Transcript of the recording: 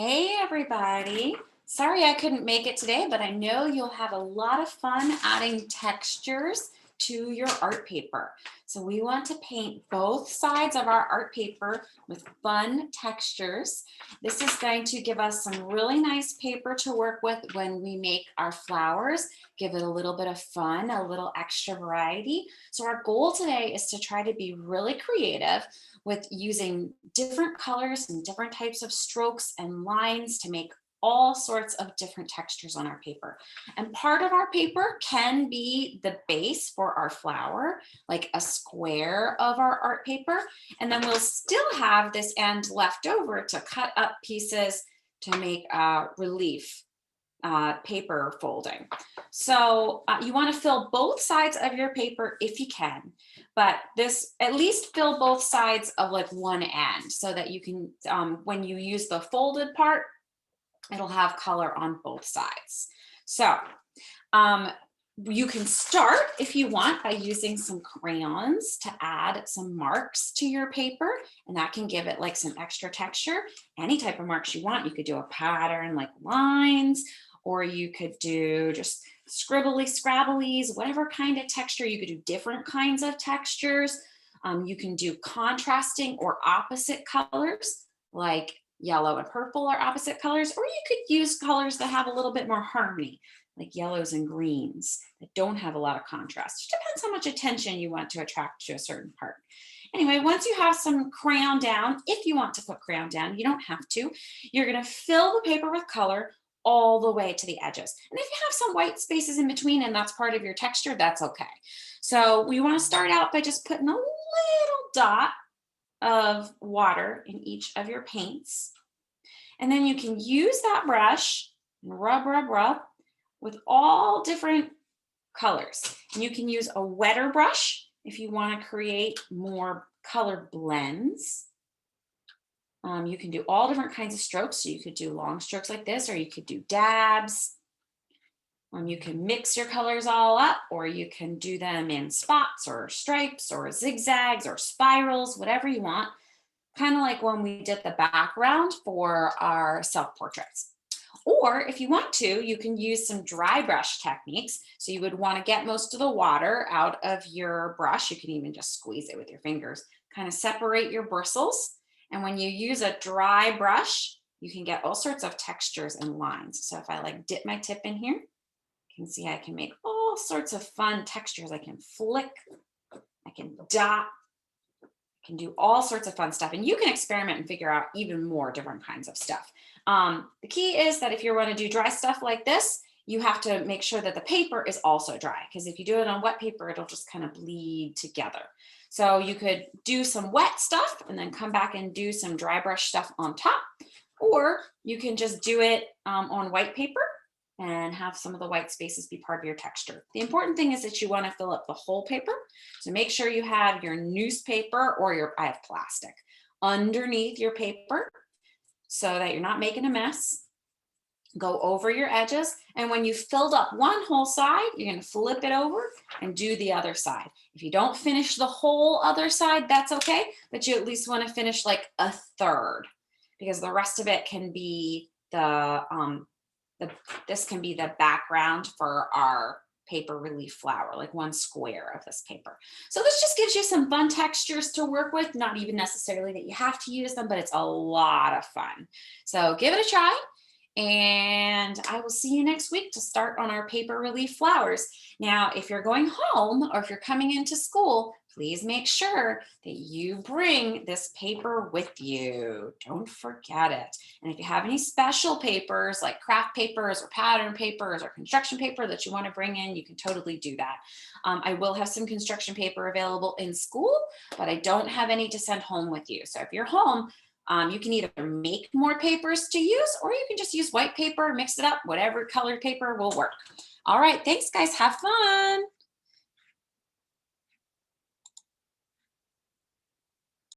Hey everybody. Sorry I couldn't make it today, but I know you'll have a lot of fun adding textures to your art paper. So we want to paint both sides of our art paper with fun textures. This is going to give us some really nice paper to work with when we make our flowers, give it a little bit of fun, a little extra variety. So our goal today is to try to be really creative with using different colors and different types of strokes and lines to make all sorts of different textures on our paper. And part of our paper can be the base for our flower, like a square of our art paper. And then we'll still have this end left over to cut up pieces to make relief paper folding. So you want to fill both sides of your paper if you can, but this at least fill both sides of like one end so that you can, when you use the folded part, it'll have color on both sides. So you can start if you want by using some crayons to add some marks to your paper, and that can give it like some extra texture. Any type of marks you want. You could do a pattern like lines, or you could do just scribbly scrabblies, whatever kind of texture. You could do different kinds of textures. You can do contrasting or opposite colors, like yellow and purple are opposite colors, or you could use colors that have a little bit more harmony, like yellows and greens that don't have a lot of contrast. It depends how much attention you want to attract to a certain part. Anyway, once you have some crayon down, if you want to put crayon down, you don't have to. You're going to fill the paper with color all the way to the edges. And if you have some white spaces in between and that's part of your texture, that's okay. So we want to start out by just putting a little dot of water in each of your paints. And then you can use that brush and rub with all different colors. And you can use a wetter brush if you want to create more color blends. You can do all different kinds of strokes. So you could do long strokes like this, or you could do dabs. You can mix your colors all up, or you can do them in spots or stripes or zigzags or spirals, whatever you want. Kind of like when we did the background for our self-portraits. Or if you want to, you can use some dry brush techniques. So you would want to get most of the water out of your brush. You can even just squeeze it with your fingers, kind of separate your bristles. And when you use a dry brush, you can get all sorts of textures and lines. So if I like dip my tip in here, you can see I can make all sorts of fun textures. I can flick, I can dot, can do all sorts of fun stuff, and you can experiment and figure out even more different kinds of stuff. The key is that if you want to do dry stuff like this, you have to make sure that the paper is also dry, because if you do it on wet paper, it'll just kind of bleed together. So you could do some wet stuff and then come back and do some dry brush stuff on top, or you can just do it on white paper and have some of the white spaces be part of your texture. The important thing is that you want to fill up the whole paper. So make sure you have your newspaper or I have plastic underneath your paper so that you're not making a mess. Go over your edges. And when you've filled up one whole side, you're going to flip it over and do the other side. If you don't finish the whole other side, that's okay. But you at least want to finish like a third, because the rest of it can be this can be the background for our paper relief flower, like one square of this paper. So this just gives you some fun textures to work with, not even necessarily that you have to use them, but it's a lot of fun. So give it a try, and I will see you next week to start on our paper relief flowers. Now, if you're going home or if you're coming into school, please make sure that you bring this paper with you. Don't forget it. And if you have any special papers like craft papers or pattern papers or construction paper that you want to bring in, you can totally do that. I will have some construction paper available in school, but I don't have any to send home with you. So if you're home, you can either make more papers to use, or you can just use white paper, mix it up, whatever colored paper will work. All right, thanks guys, have fun.